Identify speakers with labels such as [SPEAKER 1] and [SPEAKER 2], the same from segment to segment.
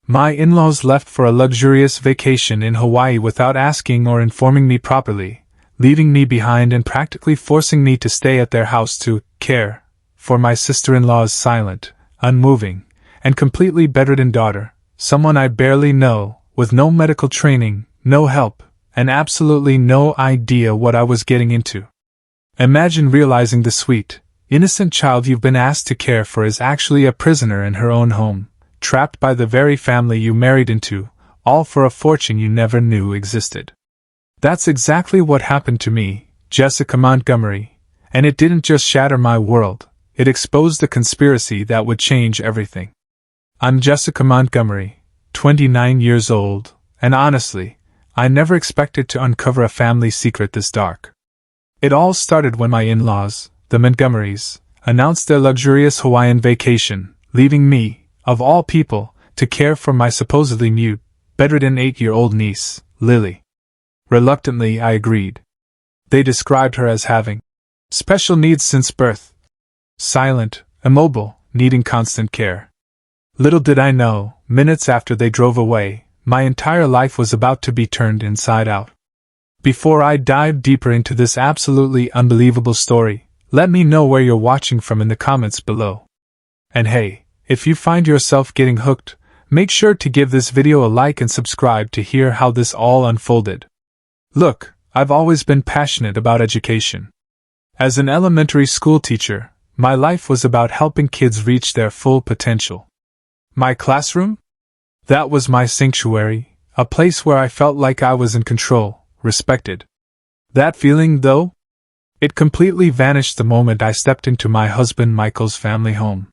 [SPEAKER 1] My in-laws left for a luxurious vacation in Hawaii without asking or informing me properly, leaving me behind and practically forcing me to stay at their house to care for my sister-in-law's silent, unmoving, and completely bedridden daughter, someone I barely know, with no medical training, no help, and absolutely no idea what I was getting into. Imagine realizing the sweet, innocent child you've been asked to care for is actually a prisoner in her own home, trapped by the very family you married into, all for a fortune you never knew existed. That's exactly what happened to me, Jessica Montgomery, and it didn't just shatter my world, it exposed a conspiracy that would change everything. I'm Jessica Montgomery, 29 years old, and honestly, I never expected to uncover a family secret this dark. It all started when my in-laws, the Montgomerys, announced their luxurious Hawaiian vacation, leaving me, of all people, to care for my supposedly mute, bedridden 8-year-old niece, Lily. Reluctantly, I agreed. They described her as having special needs since birth. Silent, immobile, needing constant care. Little did I know, minutes after they drove away, my entire life was about to be turned inside out. Before I dive deeper into this absolutely unbelievable story, let me know where you're watching from in the comments below. And hey, if you find yourself getting hooked, make sure to give this video a like and subscribe to hear how this all unfolded. Look, I've always been passionate about education. As an elementary school teacher, my life was about helping kids reach their full potential. My classroom? That was my sanctuary, a place where I felt like I was in control, respected. That feeling, though? It completely vanished the moment I stepped into my husband Michael's family home.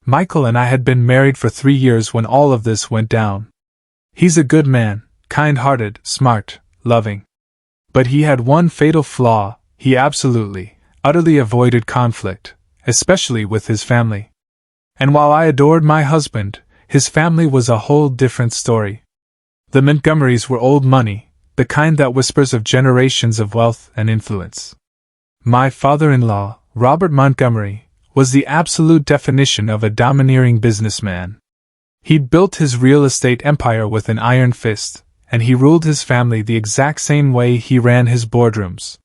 [SPEAKER 1] Michael and I had been married for 3 years when all of this went down. He's a good man, kind-hearted, smart, loving. But he had one fatal flaw: he absolutely, utterly avoided conflict, especially with his family. And while I adored my husband, his family was a whole different story. The Montgomerys were old money, the kind that whispers of generations of wealth and influence. My father-in-law, Robert Montgomery, was the absolute definition of a domineering businessman. He'd built his real estate empire with an iron fist, and he ruled his family the exact same way he ran his boardrooms.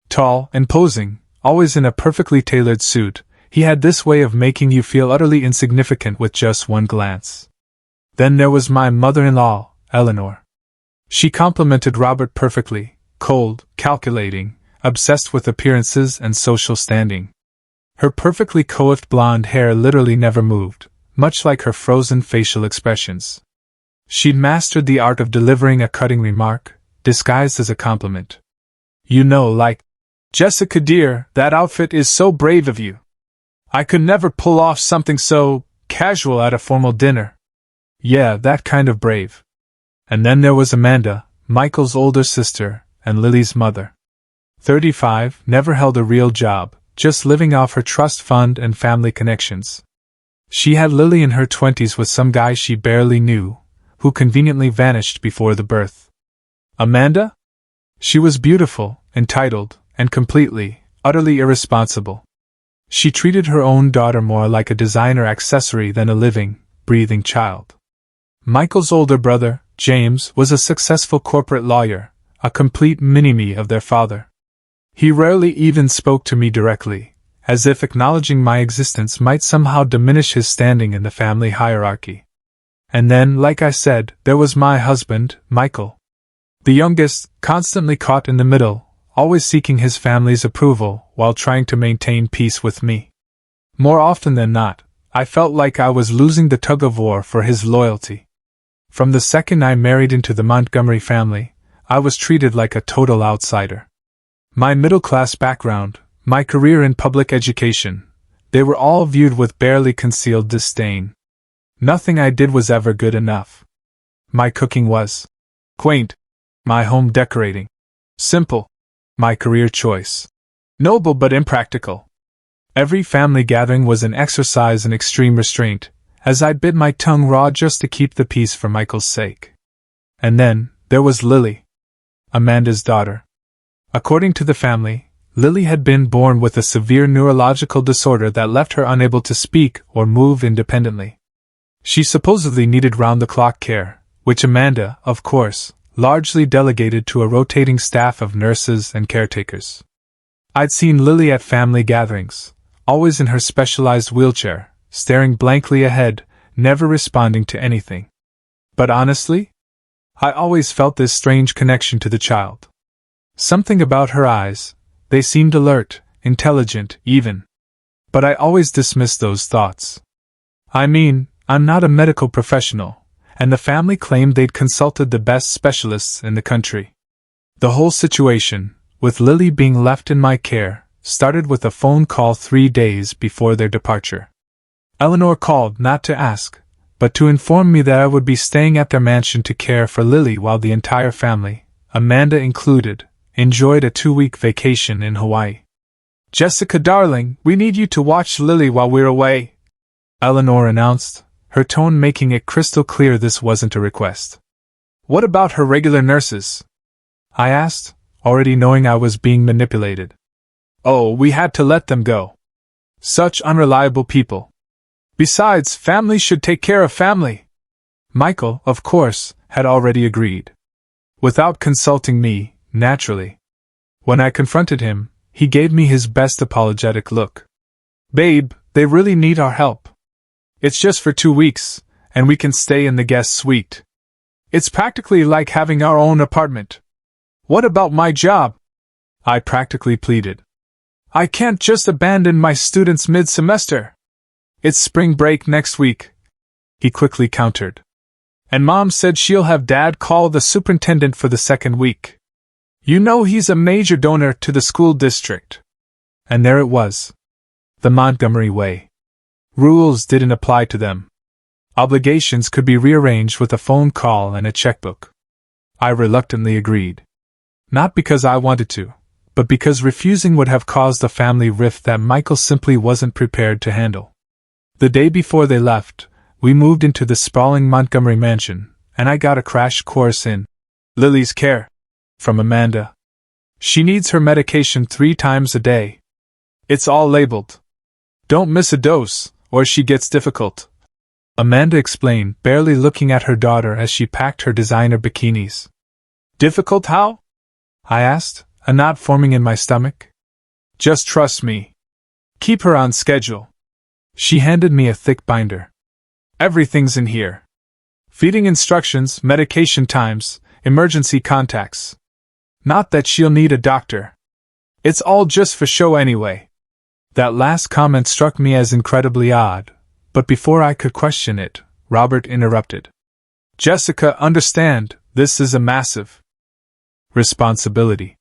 [SPEAKER 1] Tall, imposing, always in a perfectly tailored suit, he had this way of making you feel utterly insignificant with just one glance. Then there was my mother-in-law, Eleanor. She complemented Robert perfectly: cold, calculating, obsessed with appearances and social standing. Her perfectly coiffed blonde hair literally never moved, much like her frozen facial expressions. She'd mastered the art of delivering a cutting remark, disguised as a compliment. You know, like, "Jessica dear, that outfit is so brave of you. I could never pull off something so casual at a formal dinner." Yeah, that kind of brave. And then there was Amanda, Michael's older sister, and Lily's mother. 35, never held a real job, just living off her trust fund and family connections. She had Lily in her 20s with some guy she barely knew, who conveniently vanished before the birth. Amanda? She was beautiful, entitled, and completely, utterly irresponsible. She treated her own daughter more like a designer accessory than a living, breathing child. Michael's older brother, James, was a successful corporate lawyer, a complete mini-me of their father. He rarely even spoke to me directly, as if acknowledging my existence might somehow diminish his standing in the family hierarchy. And then, like I said, there was my husband, Michael. The youngest, constantly caught in the middle, always seeking his family's approval while trying to maintain peace with me. More often than not, I felt like I was losing the tug-of-war for his loyalty. From the second I married into the Montgomery family, I was treated like a total outsider. My middle-class background, my career in public education, they were all viewed with barely concealed disdain. Nothing I did was ever good enough. My cooking was quaint, my home decorating simple, my career choice noble but impractical. Every family gathering was an exercise in extreme restraint, as I bit my tongue raw just to keep the peace for Michael's sake. And then, there was Lily, Amanda's daughter. According to the family, Lily had been born with a severe neurological disorder that left her unable to speak or move independently. She supposedly needed round-the-clock care, which Amanda, of course, largely delegated to a rotating staff of nurses and caretakers. I'd seen Lily at family gatherings, always in her specialized wheelchair, staring blankly ahead, never responding to anything. But honestly, I always felt this strange connection to the child. Something about her eyes, they seemed alert, intelligent, even. But I always dismissed those thoughts. I mean, I'm not a medical professional, and the family claimed they'd consulted the best specialists in the country. The whole situation, with Lily being left in my care, started with a phone call 3 days before their departure. Eleanor called not to ask, but to inform me that I would be staying at their mansion to care for Lily while the entire family, Amanda included, enjoyed a 2-week vacation in Hawaii. "Jessica darling, we need you to watch Lily while we're away," Eleanor announced, her tone making it crystal clear this wasn't a request. "What about her regular nurses?" I asked, already knowing I was being manipulated. "Oh, we had to let them go. Such unreliable people. Besides, family should take care of family." Michael, of course, had already agreed. Without consulting me, naturally. When I confronted him, he gave me his best apologetic look. "Babe, they really need our help. It's just for 2 weeks, and we can stay in the guest suite. It's practically like having our own apartment." "What about my job?" I practically pleaded. "I can't just abandon my students mid-semester. It's spring break next week," he quickly countered. "And Mom said she'll have Dad call the superintendent for the second week. You know he's a major donor to the school district." And there it was. The Montgomery way. Rules didn't apply to them. Obligations could be rearranged with a phone call and a checkbook. I reluctantly agreed. Not because I wanted to, but because refusing would have caused a family rift that Michael simply wasn't prepared to handle. The day before they left, we moved into the sprawling Montgomery mansion, and I got a crash course in Lily's care from Amanda. She needs her medication 3 times a day. It's all labeled. "Don't miss a dose, or she gets difficult," Amanda explained, barely looking at her daughter as she packed her designer bikinis. "Difficult how?" I asked, a knot forming in my stomach. "Just trust me. Keep her on schedule." She handed me a thick binder. "Everything's in here. Feeding instructions, medication times, emergency contacts. Not that she'll need a doctor. It's all just for show anyway." That last comment struck me as incredibly odd, but before I could question it, Robert interrupted. "Jessica, understand, this is a massive responsibility.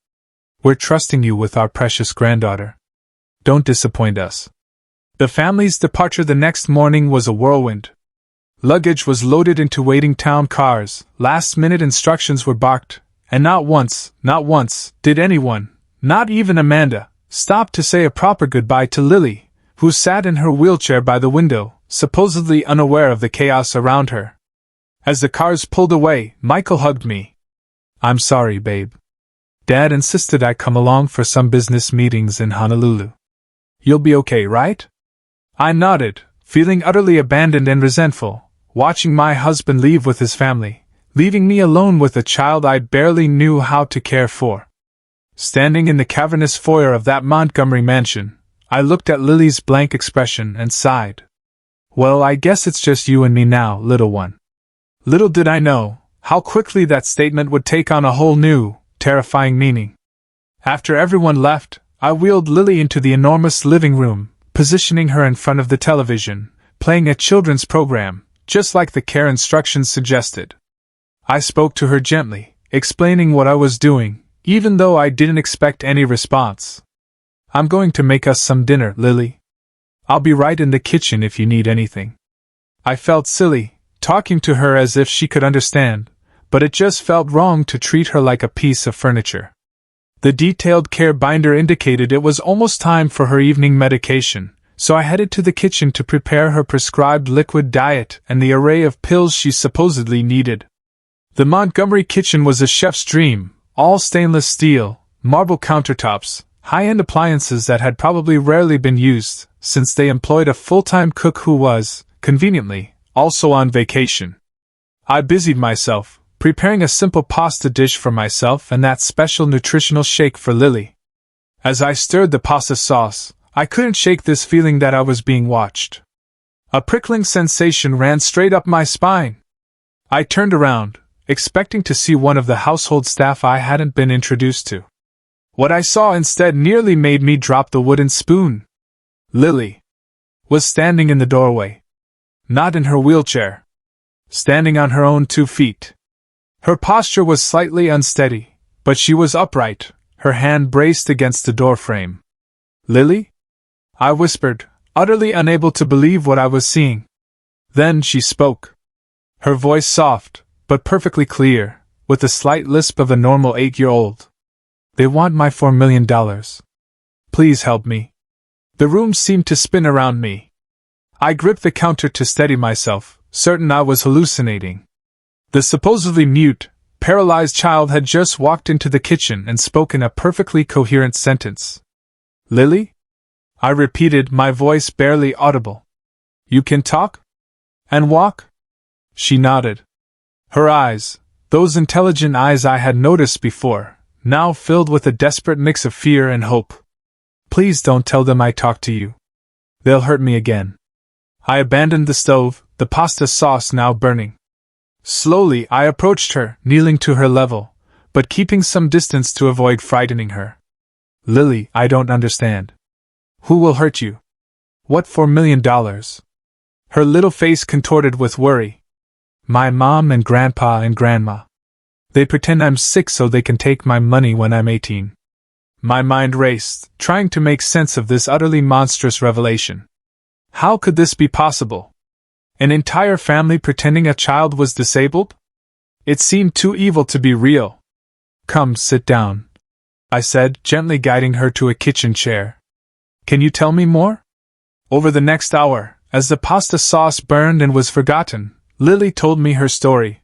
[SPEAKER 1] We're trusting you with our precious granddaughter. Don't disappoint us." The family's departure the next morning was a whirlwind. Luggage was loaded into waiting town cars, last-minute instructions were barked, and not once, did anyone, not even Amanda, stop to say a proper goodbye to Lily, who sat in her wheelchair by the window, supposedly unaware of the chaos around her. As the cars pulled away, Michael hugged me. "I'm sorry, babe. Dad insisted I come along for some business meetings in Honolulu. You'll be okay, right?" I nodded, feeling utterly abandoned and resentful, watching my husband leave with his family, leaving me alone with a child I barely knew how to care for. Standing in the cavernous foyer of that Montgomery mansion, I looked at Lily's blank expression and sighed. "Well, I guess it's just you and me now, little one." Little did I know how quickly that statement would take on a whole new, terrifying meaning. After everyone left, I wheeled Lily into the enormous living room, positioning her in front of the television, playing a children's program, just like the care instructions suggested. I spoke to her gently, explaining what I was doing, even though I didn't expect any response. "I'm going to make us some dinner, Lily. I'll be right in the kitchen if you need anything." I felt silly, talking to her as if she could understand, but it just felt wrong to treat her like a piece of furniture. The detailed care binder indicated it was almost time for her evening medication, so I headed to the kitchen to prepare her prescribed liquid diet and the array of pills she supposedly needed. The Montgomery kitchen was a chef's dream, all stainless steel, marble countertops, high-end appliances that had probably rarely been used, since they employed a full-time cook who was, conveniently, Also on vacation. I busied myself, preparing a simple pasta dish for myself and that special nutritional shake for Lily. As I stirred the pasta sauce, I couldn't shake this feeling that I was being watched. A prickling sensation ran straight up my spine. I turned around, expecting to see one of the household staff I hadn't been introduced to. What I saw instead nearly made me drop the wooden spoon. Lily was standing in the doorway. Not in her wheelchair. Standing on her own 2 feet. Her posture was slightly unsteady, but she was upright, her hand braced against the doorframe. "Lily?" I whispered, utterly unable to believe what I was seeing. Then she spoke. Her voice soft, but perfectly clear, with the slight lisp of a normal 8-year-old. "They want my $4 million. Please help me." The room seemed to spin around me. I gripped the counter to steady myself, certain I was hallucinating. The supposedly mute, paralyzed child had just walked into the kitchen and spoken a perfectly coherent sentence. "Lily?" I repeated, my voice barely audible. "You can talk? And walk?" She nodded. Her eyes, those intelligent eyes I had noticed before, now filled with a desperate mix of fear and hope. "Please don't tell them I talked to you. They'll hurt me again." I abandoned the stove, the pasta sauce now burning. Slowly I approached her, kneeling to her level, but keeping some distance to avoid frightening her. "Lily, I don't understand. Who will hurt you? What $4 million? Her little face contorted with worry. "My mom and grandpa and grandma. They pretend I'm sick so they can take my money when I'm 18. My mind raced, trying to make sense of this utterly monstrous revelation. How could this be possible? An entire family pretending a child was disabled? It seemed too evil to be real. "Come, sit down," I said, gently guiding her to a kitchen chair. "Can you tell me more?" Over the next hour, as the pasta sauce burned and was forgotten, Lily told me her story.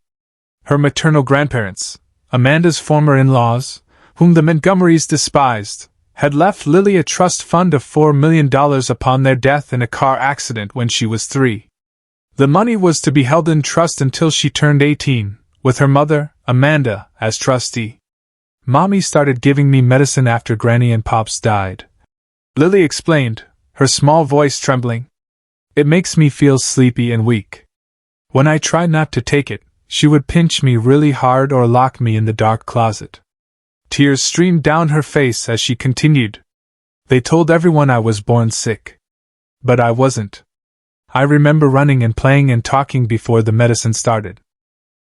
[SPEAKER 1] Her maternal grandparents, Amanda's former in-laws, whom the Montgomerys despised, had left Lily a trust fund of $4 million upon their death in a car accident when she was 3. The money was to be held in trust until she turned 18, with her mother, Amanda, as trustee. "Mommy started giving me medicine after Granny and Pops died," Lily explained, her small voice trembling. "It makes me feel sleepy and weak. When I try not to take it, she would pinch me really hard or lock me in the dark closet." Tears streamed down her face as she continued. "They told everyone I was born sick. But I wasn't. I remember running and playing and talking before the medicine started.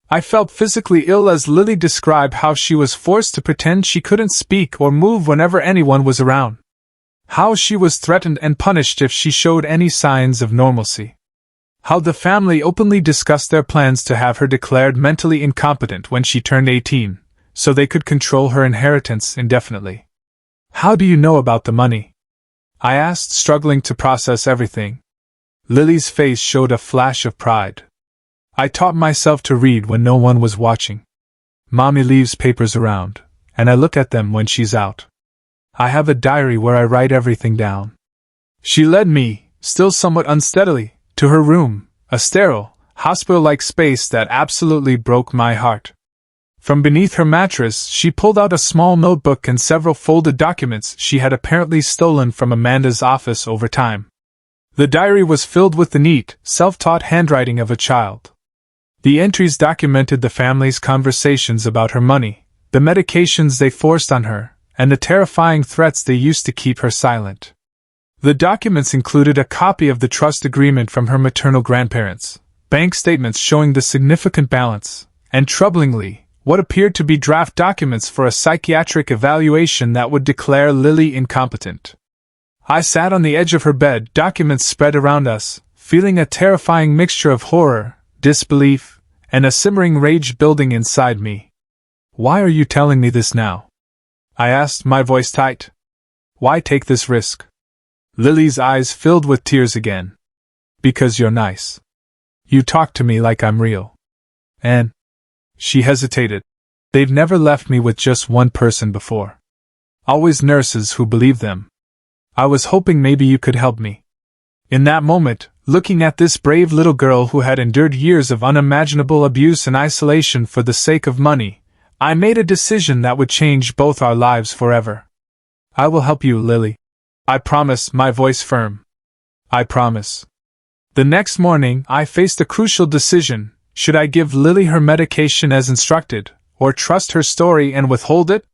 [SPEAKER 1] I felt physically ill as Lily described how she was forced to pretend she couldn't speak or move whenever anyone was around. How she was threatened and punished if she showed any signs of normalcy. How the family openly discussed their plans to have her declared mentally incompetent when she turned 18, so they could control her inheritance indefinitely. "How do you know about the money?" I asked, struggling to process everything. Lily's face showed a flash of pride. "I taught myself to read when no one was watching. Mommy leaves papers around, and I look at them when she's out. I have a diary where I write everything down." She led me, still somewhat unsteadily, to her room, a sterile, hospital-like space that absolutely broke my heart. From beneath her mattress, she pulled out a small notebook and several folded documents she had apparently stolen from Amanda's office over time. The diary was filled with the neat, self-taught handwriting of a child. The entries documented the family's conversations about her money, the medications they forced on her, and the terrifying threats they used to keep her silent. The documents included a copy of the trust agreement from her maternal grandparents, bank statements showing the significant balance, and troublingly, what appeared to be draft documents for a psychiatric evaluation that would declare Lily incompetent. I sat on the edge of her bed, documents spread around us, feeling a terrifying mixture of horror, disbelief, and a simmering rage building inside me. "Why are you telling me this now?" I asked, my voice tight. "Why take this risk?" Lily's eyes filled with tears again. "Because you're nice. You talk to me like I'm real. And..." She hesitated. "They've never left me with just one person before. Always nurses who believe them. I was hoping maybe you could help me." In that moment, Looking at this brave little girl who had endured years of unimaginable abuse and isolation for the sake of money, I made a decision that would change both our lives forever. I will help you, Lily. I promise, my voice firm. I promise. The next morning, I faced a crucial decision. Should I give Lily her medication as instructed, or trust her story and withhold it?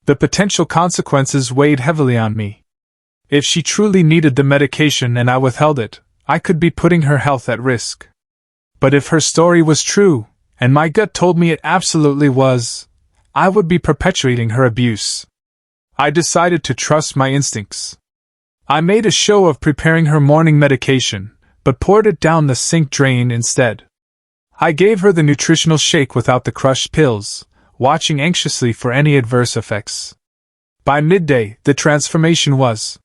[SPEAKER 1] The potential consequences weighed heavily on me. If she truly needed the medication and I withheld it, I could be putting her health at risk. But if her story was true, and my gut told me it absolutely was, I would be perpetuating her abuse. I decided to trust my instincts. I made a show of preparing her morning medication, but poured it down the sink drain instead. I gave her the nutritional shake without the crushed pills, watching anxiously for any adverse effects. By midday, the transformation was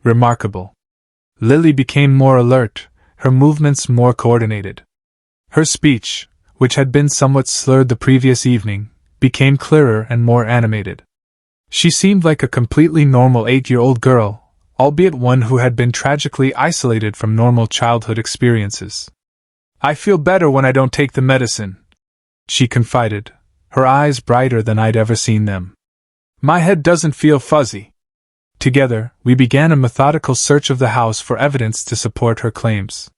[SPEAKER 1] remarkable. Lily became more alert, her movements more coordinated. Her speech, which had been somewhat slurred the previous evening, became clearer and more animated. She seemed like a completely normal 8-year-old girl, albeit one who had been tragically isolated from normal childhood experiences. I feel better when I don't take the medicine, she confided, her eyes brighter than I'd ever seen them. My head doesn't feel fuzzy. Together, we began a methodical search of the house for evidence to support her claims.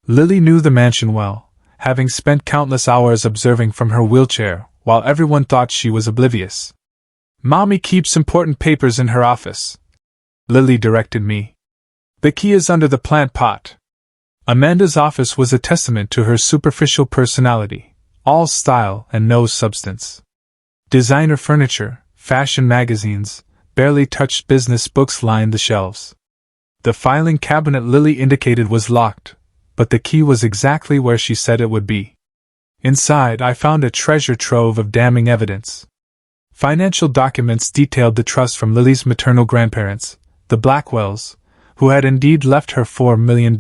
[SPEAKER 1] Lily knew the mansion well, having spent countless hours observing from her wheelchair, while everyone thought she was oblivious. Mommy keeps important papers in her office, Lily directed me. The key is under the plant pot. Amanda's office was a testament to her superficial personality, all style and no substance. Designer furniture, fashion magazines, barely touched business books lined the shelves. The filing cabinet Lily indicated was locked, but the key was exactly where she said it would be. Inside, I found a treasure trove of damning evidence. Financial documents detailed the trust from Lily's maternal grandparents, the Blackwells, who had indeed left her $4 million.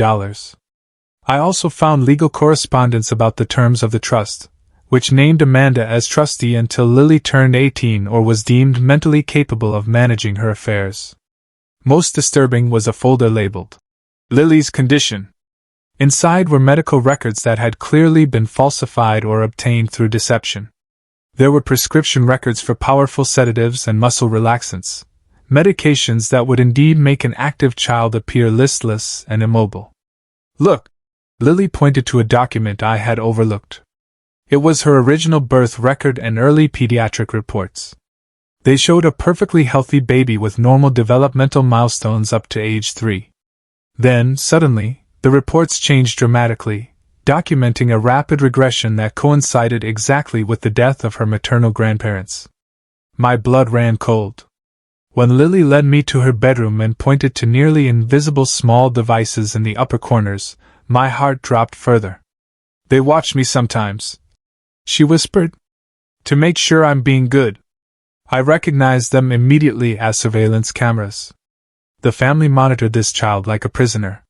[SPEAKER 1] I also found legal correspondence about the terms of the trust, which named Amanda as trustee until Lily turned 18 or was deemed mentally capable of managing her affairs. Most disturbing was a folder labeled Lily's Condition. Inside were medical records that had clearly been falsified or obtained through deception. There were prescription records for powerful sedatives and muscle relaxants, medications that would indeed make an active child appear listless and immobile. Look! Lily pointed to a document I had overlooked. It was her original birth record and early pediatric reports. They showed a perfectly healthy baby with normal developmental milestones up to age 3. Then, suddenly, the reports changed dramatically, documenting a rapid regression that coincided exactly with the death of her maternal grandparents. My blood ran cold. When Lily led me to her bedroom and pointed to nearly invisible small devices in the upper corners, my heart dropped further. They watch me sometimes, she whispered, to make sure I'm being good. I recognized them immediately as surveillance cameras. The family monitored this child like a prisoner.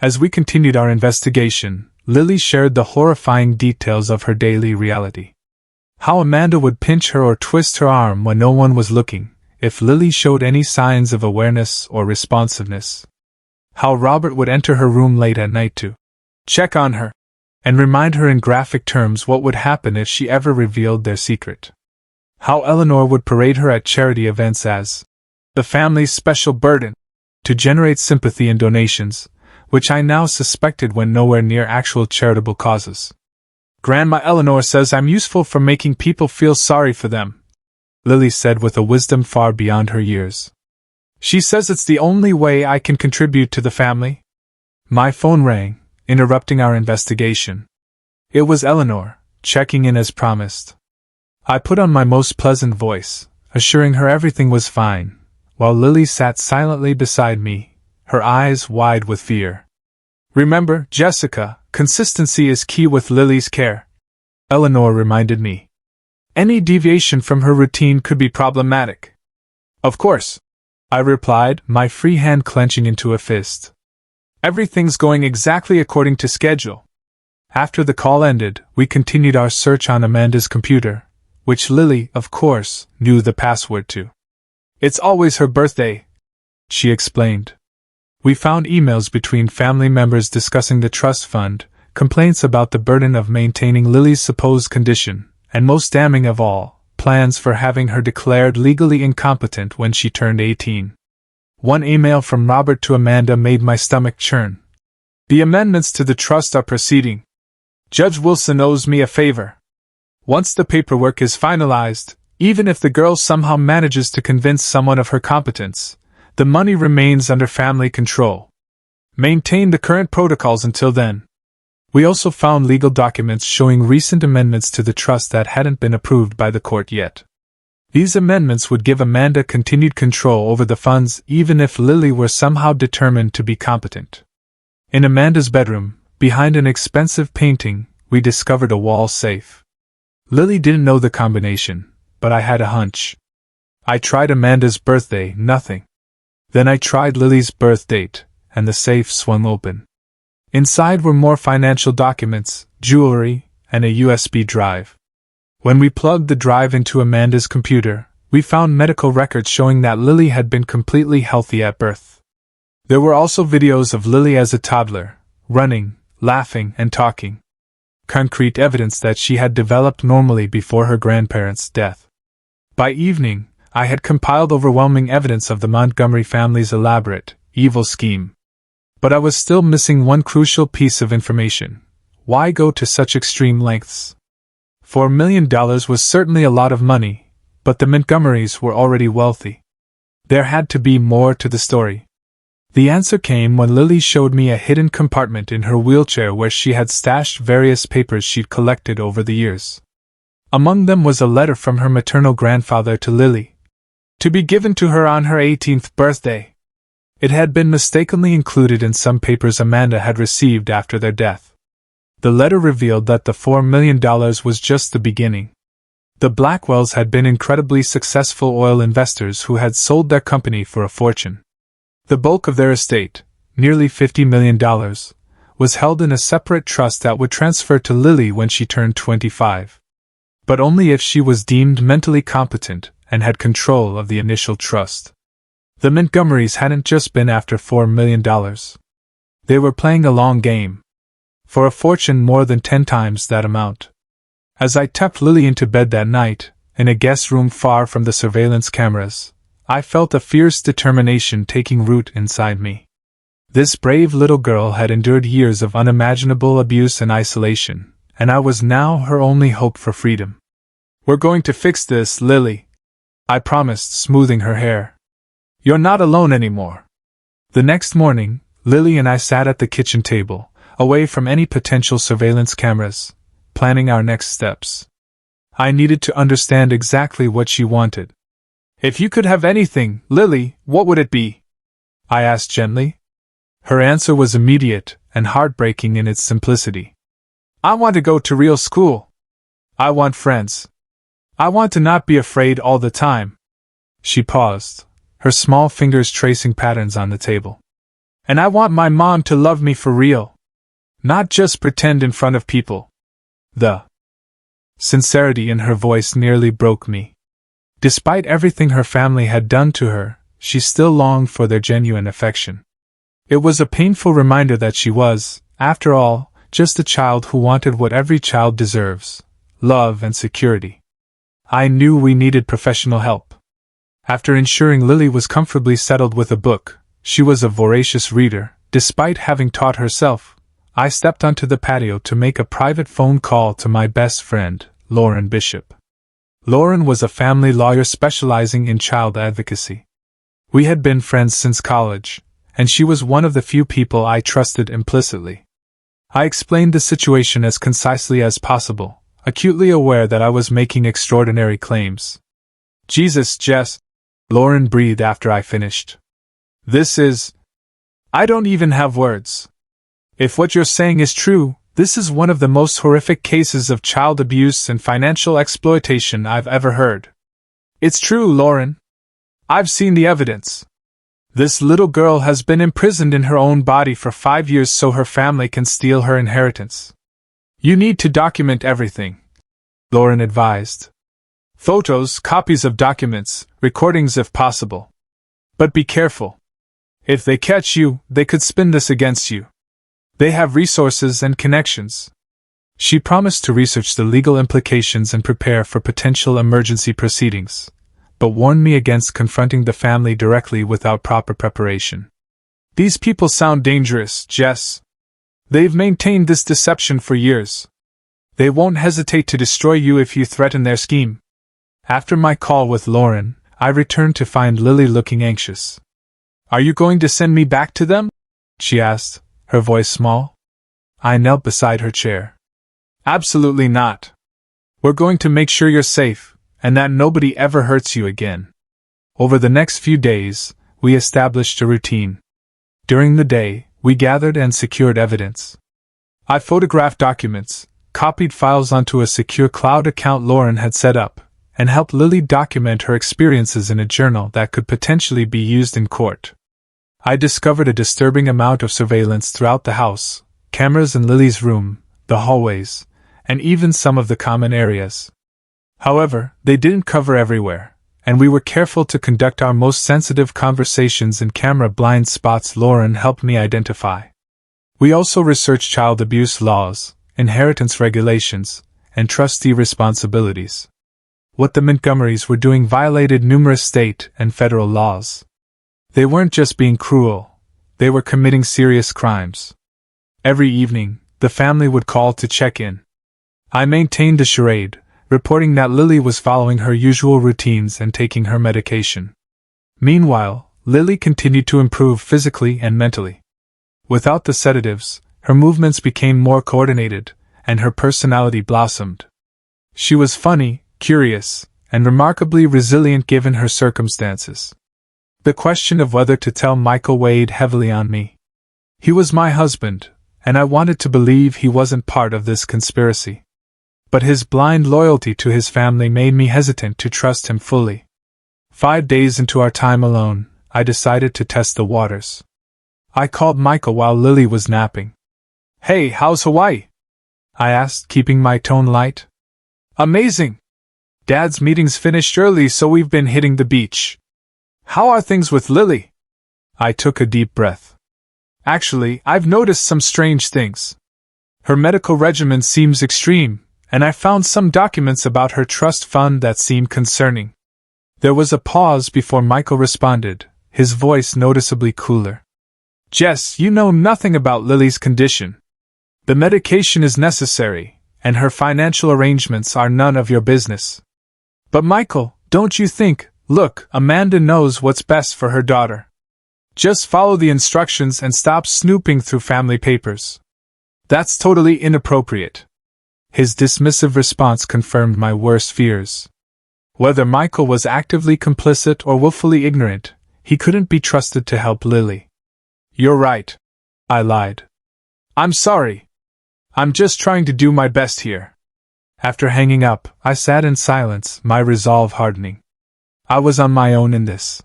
[SPEAKER 1] As we continued our investigation, Lily shared the horrifying details of her daily reality. How Amanda would pinch her or twist her arm when no one was looking, if Lily showed any signs of awareness or responsiveness. How Robert would enter her room late at night to check on her, and remind her in graphic terms what would happen if she ever revealed their secret. How Eleanor would parade her at charity events as the family's special burden, to generate sympathy and donations, which I now suspected went nowhere near actual charitable causes. Grandma Eleanor says I'm useful for making people feel sorry for them, Lily said with a wisdom far beyond her years. She says it's the only way I can contribute to the family. My phone rang, interrupting our investigation. It was Eleanor, checking in as promised. I put on my most pleasant voice, assuring her everything was fine, while Lily sat silently beside me, her eyes wide with fear. Remember, Jessica, consistency is key with Lily's care, Eleanor reminded me. Any deviation from her routine could be problematic. Of course, I replied, my free hand clenching into a fist. Everything's going exactly according to schedule. After the call ended, we continued our search on Amanda's computer, which Lily, of course, knew the password to. It's always her birthday, she explained. We found emails between family members discussing the trust fund, complaints about the burden of maintaining Lily's supposed condition, and most damning of all, plans for having her declared legally incompetent when she turned 18. One email from Robert to Amanda made my stomach churn. The amendments to the trust are proceeding. Judge Wilson owes me a favor. Once the paperwork is finalized, even if the girl somehow manages to convince someone of her competence, the money remains under family control. Maintain the current protocols until then. We also found legal documents showing recent amendments to the trust that hadn't been approved by the court yet. These amendments would give Amanda continued control over the funds even if Lily were somehow determined to be competent. In Amanda's bedroom, behind an expensive painting, we discovered a wall safe. Lily didn't know the combination, but I had a hunch. I tried Amanda's birthday, nothing. Then I tried Lily's birth date, and the safe swung open. Inside were more financial documents, jewelry, and a USB drive. When we plugged the drive into Amanda's computer, we found medical records showing that Lily had been completely healthy at birth. There were also videos of Lily as a toddler, running, laughing, and talking. Concrete evidence that she had developed normally before her grandparents' death. By evening, I had compiled overwhelming evidence of the Montgomery family's elaborate, evil scheme. But I was still missing one crucial piece of information. Why go to such extreme lengths? $4 million was certainly a lot of money, but the Montgomerys were already wealthy. There had to be more to the story. The answer came when Lily showed me a hidden compartment in her wheelchair where she had stashed various papers she'd collected over the years. Among them was a letter from her maternal grandfather to Lily, to be given to her on her 18th birthday. It had been mistakenly included in some papers Amanda had received after their death. The letter revealed that the $4 million was just the beginning. The Blackwells had been incredibly successful oil investors who had sold their company for a fortune. The bulk of their estate, nearly $50 million, was held in a separate trust that would transfer to Lily when she turned 25. But only if she was deemed mentally competent and had control of the initial trust. The Montgomerys hadn't just been after $4 million. They were playing a long game. For a fortune more than 10 times that amount. As I tucked Lily into bed that night, in a guest room far from the surveillance cameras, I felt a fierce determination taking root inside me. This brave little girl had endured years of unimaginable abuse and isolation, and I was now her only hope for freedom. "We're going to fix this, Lily," I promised, smoothing her hair. "You're not alone anymore." The next morning, Lily and I sat at the kitchen table, away from any potential surveillance cameras, planning our next steps. I needed to understand exactly what she wanted. "If you could have anything, Lily, what would it be?" I asked gently. Her answer was immediate and heartbreaking in its simplicity. "I want to go to real school. I want friends. I want to not be afraid all the time." She paused, her small fingers tracing patterns on the table. "And I want my mom to love me for real. Not just pretend in front of people." The sincerity in her voice nearly broke me. Despite everything her family had done to her, she still longed for their genuine affection. It was a painful reminder that she was, after all, just a child who wanted what every child deserves: love and security. I knew we needed professional help. After ensuring Lily was comfortably settled with a book, she was a voracious reader, despite having taught herself. I stepped onto the patio to make a private phone call to my best friend, Lauren Bishop. Lauren was a family lawyer specializing in child advocacy. We had been friends since college, and she was one of the few people I trusted implicitly. I explained the situation as concisely as possible, acutely aware that I was making extraordinary claims. "Jesus, Jess," Lauren breathed after I finished. I don't even have words. If what you're saying is true, this is one of the most horrific cases of child abuse and financial exploitation I've ever heard." "It's true, Lauren. I've seen the evidence. This little girl has been imprisoned in her own body for 5 years so her family can steal her inheritance. You need to document everything," Lauren advised. "Photos, copies of documents, recordings if possible. But be careful. If they catch you, they could spin this against you. They have resources and connections. She promised to research the legal implications and prepare for potential emergency proceedings, but warned me against confronting the family directly without proper preparation. These people sound dangerous, Jess. They've maintained this deception for years. They won't hesitate to destroy you if you threaten their scheme. After my call with Lauren, I returned to find Lily looking anxious. Are you going to send me back to them? She asked, her voice small. I knelt beside her chair. Absolutely not. We're going to make sure you're safe, and that nobody ever hurts you again. Over the next few days, we established a routine. During the day, we gathered and secured evidence. I photographed documents, copied files onto a secure cloud account Lauren had set up, and helped Lily document her experiences in a journal that could potentially be used in court. I discovered a disturbing amount of surveillance throughout the house, cameras in Lily's room, the hallways, and even some of the common areas. However, they didn't cover everywhere, and we were careful to conduct our most sensitive conversations in camera blind spots Lauren helped me identify. We also researched child abuse laws, inheritance regulations, and trustee responsibilities. What the Montgomerys were doing violated numerous state and federal laws. They weren't just being cruel, they were committing serious crimes. Every evening, the family would call to check in. I maintained a charade, reporting that Lily was following her usual routines and taking her medication. Meanwhile, Lily continued to improve physically and mentally. Without the sedatives, her movements became more coordinated, and her personality blossomed. She was funny, curious, and remarkably resilient given her circumstances. The question of whether to tell Michael weighed heavily on me. He was my husband, and I wanted to believe he wasn't part of this conspiracy. But his blind loyalty to his family made me hesitant to trust him fully. 5 days into our time alone, I decided to test the waters. I called Michael while Lily was napping. Hey, how's Hawaii? I asked, keeping my tone light. Amazing! Dad's meeting's finished early, so we've been hitting the beach. How are things with Lily? I took a deep breath. Actually, I've noticed some strange things. Her medical regimen seems extreme, and I found some documents about her trust fund that seem concerning. There was a pause before Michael responded, his voice noticeably cooler. Jess, you know nothing about Lily's condition. The medication is necessary, and her financial arrangements are none of your business. But Michael, don't you think, look, Amanda knows what's best for her daughter. Just follow the instructions and stop snooping through family papers. That's totally inappropriate. His dismissive response confirmed my worst fears. Whether Michael was actively complicit or willfully ignorant, he couldn't be trusted to help Lily. You're right. I lied. I'm sorry. I'm just trying to do my best here. After hanging up, I sat in silence, my resolve hardening. I was on my own in this.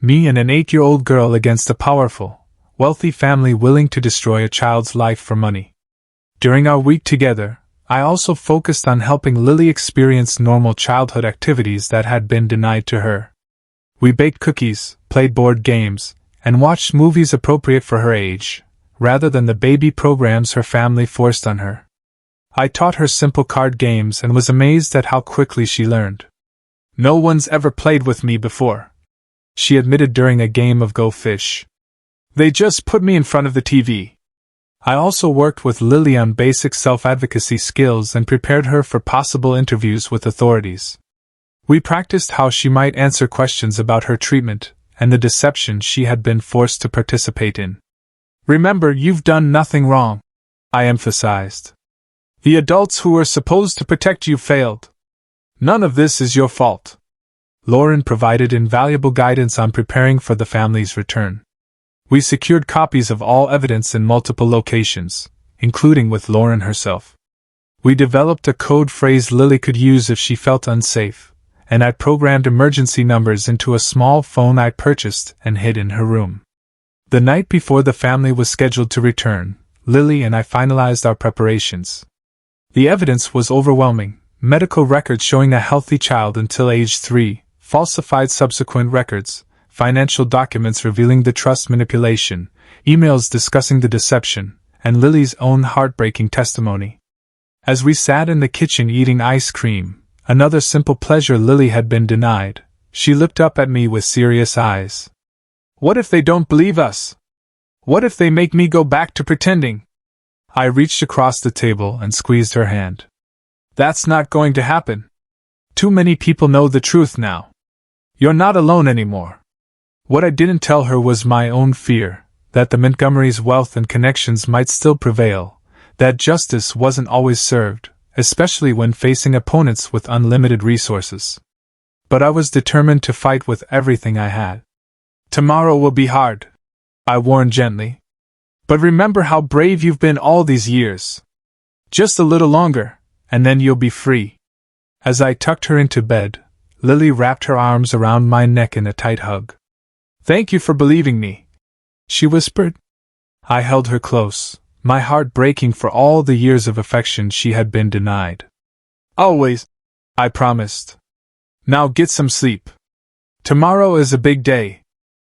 [SPEAKER 1] Me and an 8-year-old girl against a powerful, wealthy family willing to destroy a child's life for money. During our week together, I also focused on helping Lily experience normal childhood activities that had been denied to her. We baked cookies, played board games, and watched movies appropriate for her age, rather than the baby programs her family forced on her. I taught her simple card games and was amazed at how quickly she learned. No one's ever played with me before, she admitted during a game of Go Fish. They just put me in front of the TV. I also worked with Lily on basic self-advocacy skills and prepared her for possible interviews with authorities. We practiced how she might answer questions about her treatment and the deception she had been forced to participate in. Remember, you've done nothing wrong, I emphasized. The adults who were supposed to protect you failed. None of this is your fault. Lauren provided invaluable guidance on preparing for the family's return. We secured copies of all evidence in multiple locations, including with Lauren herself. We developed a code phrase Lily could use if she felt unsafe, and I programmed emergency numbers into a small phone I purchased and hid in her room. The night before the family was scheduled to return, Lily and I finalized our preparations. The evidence was overwhelming: medical records showing a healthy child until age 3, falsified subsequent records, financial documents revealing the trust manipulation, emails discussing the deception, and Lily's own heartbreaking testimony. As we sat in the kitchen eating ice cream, another simple pleasure Lily had been denied, she looked up at me with serious eyes. What if they don't believe us? What if they make me go back to pretending? I reached across the table and squeezed her hand. That's not going to happen. Too many people know the truth now. You're not alone anymore. What I didn't tell her was my own fear, that the Montgomerys' wealth and connections might still prevail, that justice wasn't always served, especially when facing opponents with unlimited resources. But I was determined to fight with everything I had. Tomorrow will be hard, I warned gently. But remember how brave you've been all these years. Just a little longer, and then you'll be free. As I tucked her into bed, Lily wrapped her arms around my neck in a tight hug. Thank you for believing me, she whispered. I held her close, my heart breaking for all the years of affection she had been denied. Always, I promised. Now get some sleep. Tomorrow is a big day.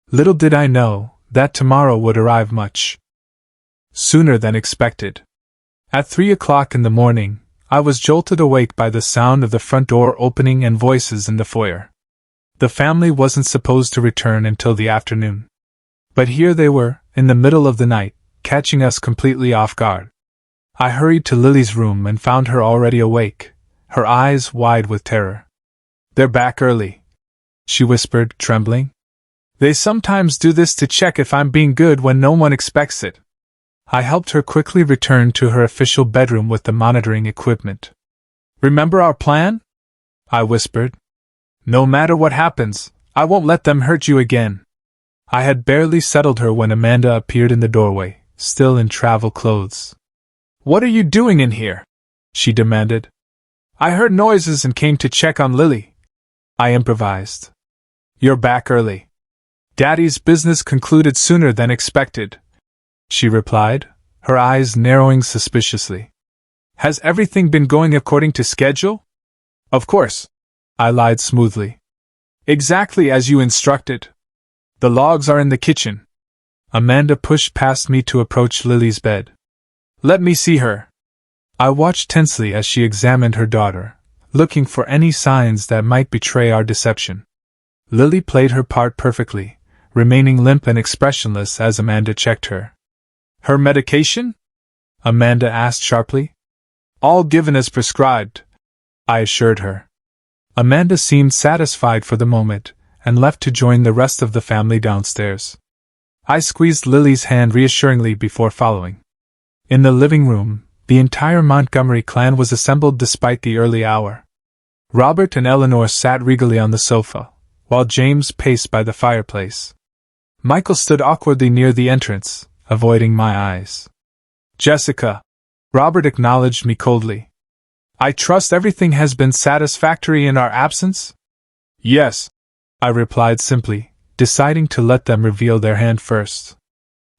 [SPEAKER 1] Little did I know that tomorrow would arrive much sooner than expected. At 3 o'clock in the morning, I was jolted awake by the sound of the front door opening and voices in the foyer. The family wasn't supposed to return until the afternoon. But here they were, in the middle of the night, catching us completely off guard. I hurried to Lily's room and found her already awake, her eyes wide with terror. They're back early, she whispered, trembling. They sometimes do this to check if I'm being good when no one expects it. I helped her quickly return to her official bedroom with the monitoring equipment. Remember our plan? I whispered. No matter what happens, I won't let them hurt you again. I had barely settled her when Amanda appeared in the doorway, still in travel clothes. What are you doing in here? She demanded. I heard noises and came to check on Lily, I improvised. You're back early. Daddy's business concluded sooner than expected, she replied, her eyes narrowing suspiciously. Has everything been going according to schedule? Of course, I lied smoothly. Exactly as you instructed. The logs are in the kitchen. Amanda pushed past me to approach Lily's bed. Let me see her. I watched tensely as she examined her daughter, looking for any signs that might betray our deception. Lily played her part perfectly, remaining limp and expressionless as Amanda checked her. Her medication? Amanda asked sharply. All given as prescribed, I assured her. Amanda seemed satisfied for the moment, and left to join the rest of the family downstairs. I squeezed Lily's hand reassuringly before following. In the living room, the entire Montgomery clan was assembled despite the early hour. Robert and Eleanor sat regally on the sofa, while James paced by the fireplace. Michael stood awkwardly near the entrance, avoiding my eyes. Jessica, Robert acknowledged me coldly. I trust everything has been satisfactory in our absence? Yes, I replied simply, deciding to let them reveal their hand first.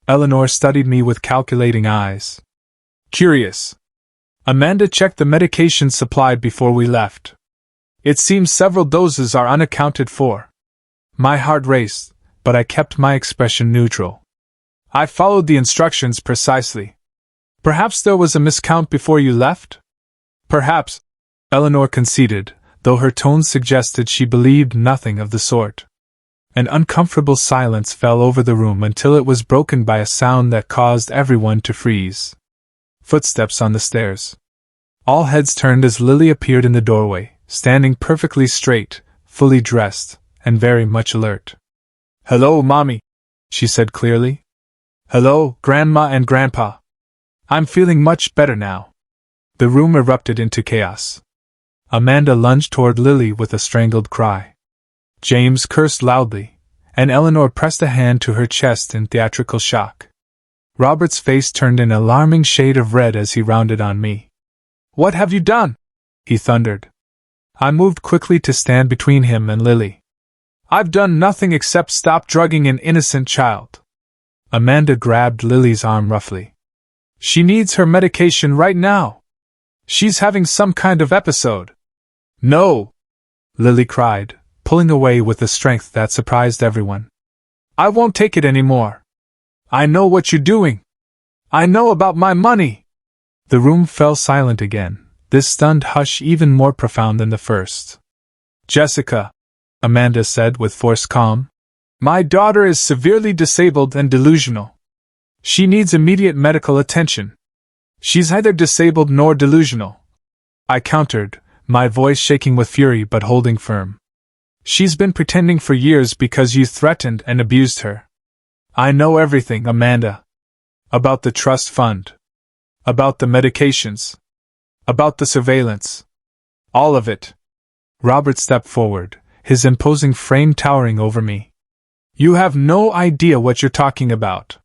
[SPEAKER 1] Eleanor studied me with calculating eyes. Curious. Amanda checked the medication supplied before we left. It seems several doses are unaccounted for. My heart raced, but I kept my expression neutral. I followed the instructions precisely. Perhaps there was a miscount before you left? Perhaps, Eleanor conceded, though her tone suggested she believed nothing of the sort. An uncomfortable silence fell over the room until it was broken by a sound that caused everyone to freeze. Footsteps on the stairs. All heads turned as Lily appeared in the doorway, standing perfectly straight, fully dressed, and very much alert. Hello, Mommy, she said clearly. Hello, Grandma and Grandpa. I'm feeling much better now. The room erupted into chaos. Amanda lunged toward Lily with a strangled cry. James cursed loudly, and Eleanor pressed a hand to her chest in theatrical shock. Robert's face turned an alarming shade of red as he rounded on me. What have you done? He thundered. I moved quickly to stand between him and Lily. I've done nothing except stop drugging an innocent child. Amanda grabbed Lily's arm roughly. She needs her medication right now. She's having some kind of episode. No! Lily cried, pulling away with a strength that surprised everyone. I won't take it anymore. I know what you're doing. I know about my money. The room fell silent again, this stunned hush even more profound than the first. Jessica, Amanda said with forced calm, my daughter is severely disabled and delusional. She needs immediate medical attention. She's neither disabled nor delusional. I countered, my voice shaking with fury but holding firm. She's been pretending for years because you threatened and abused her. I know everything, Amanda. About the trust fund. About the medications. About the surveillance. All of it. Robert stepped forward, his imposing frame towering over me. You have no idea what you're talking about.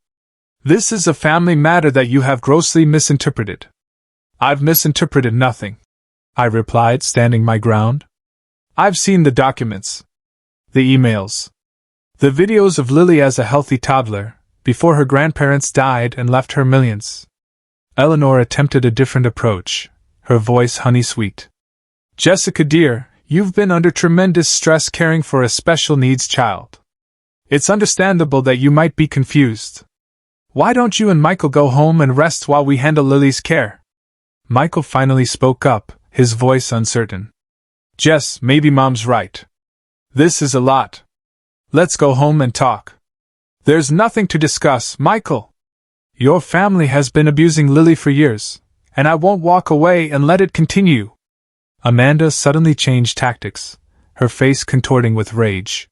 [SPEAKER 1] This is a family matter that you have grossly misinterpreted. I've misinterpreted nothing, I replied, standing my ground. I've seen the documents. The emails. The videos of Lily as a healthy toddler, before her grandparents died and left her millions. Eleanor attempted a different approach, her voice honey-sweet. Jessica dear, you've been under tremendous stress caring for a special needs child. It's understandable that you might be confused. Why don't you and Michael go home and rest while we handle Lily's care? Michael finally spoke up, his voice uncertain. Jess, maybe Mom's right. This is a lot. Let's go home and talk. There's nothing to discuss, Michael. Your family has been abusing Lily for years, and I won't walk away and let it continue. Amanda suddenly changed tactics, her face contorting with rage.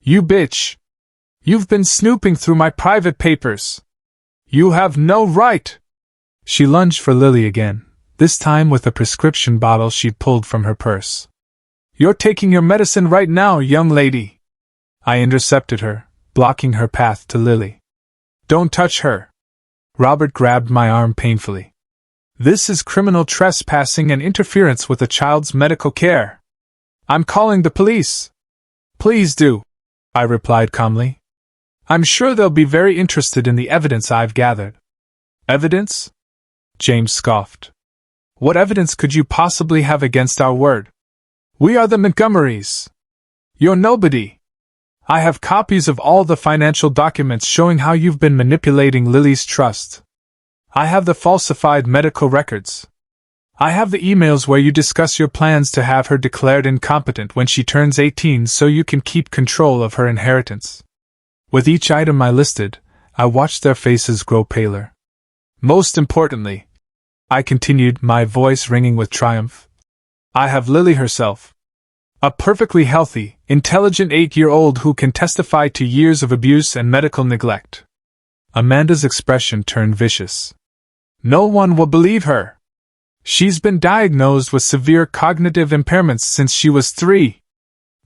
[SPEAKER 1] You bitch! You've been snooping through my private papers. You have no right! She lunged for Lily again, this time with a prescription bottle she'd pulled from her purse. You're taking your medicine right now, young lady. I intercepted her, blocking her path to Lily. Don't touch her. Robert grabbed my arm painfully. This is criminal trespassing and interference with a child's medical care. I'm calling the police. Please do, I replied calmly. I'm sure they'll be very interested in the evidence I've gathered. Evidence? James scoffed. What evidence could you possibly have against our word? We are the Montgomerys. You're nobody. I have copies of all the financial documents showing how you've been manipulating Lily's trust. I have the falsified medical records. I have the emails where you discuss your plans to have her declared incompetent when she turns 18 so you can keep control of her inheritance. With each item I listed, I watched their faces grow paler. Most importantly, I continued, my voice ringing with triumph, I have Lily herself. A perfectly healthy, intelligent 8-year-old who can testify to years of abuse and medical neglect. Amanda's expression turned vicious. No one will believe her. She's been diagnosed with severe cognitive impairments since she was 3.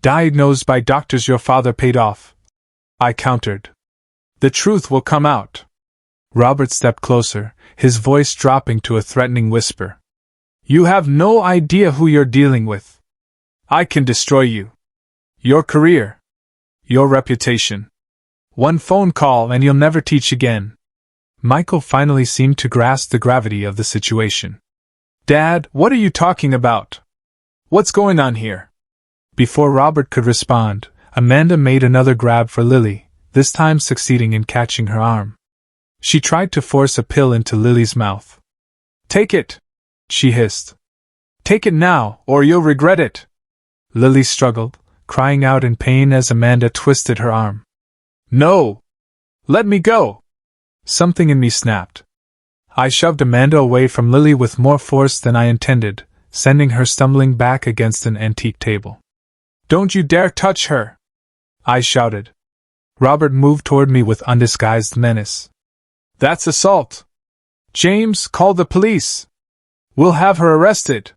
[SPEAKER 1] Diagnosed by doctors your father paid off. I countered. The truth will come out. Robert stepped closer, his voice dropping to a threatening whisper. You have no idea who you're dealing with. I can destroy you. Your career. Your reputation. One phone call and you'll never teach again. Michael finally seemed to grasp the gravity of the situation. Dad, what are you talking about? What's going on here? Before Robert could respond, Amanda made another grab for Lily, this time succeeding in catching her arm. She tried to force a pill into Lily's mouth. Take it, she hissed. Take it now, or you'll regret it. Lily struggled, crying out in pain as Amanda twisted her arm. No! Let me go! Something in me snapped. I shoved Amanda away from Lily with more force than I intended, sending her stumbling back against an antique table. Don't you dare touch her! I shouted. Robert moved toward me with undisguised menace. That's assault! James, call the police! We'll have her arrested!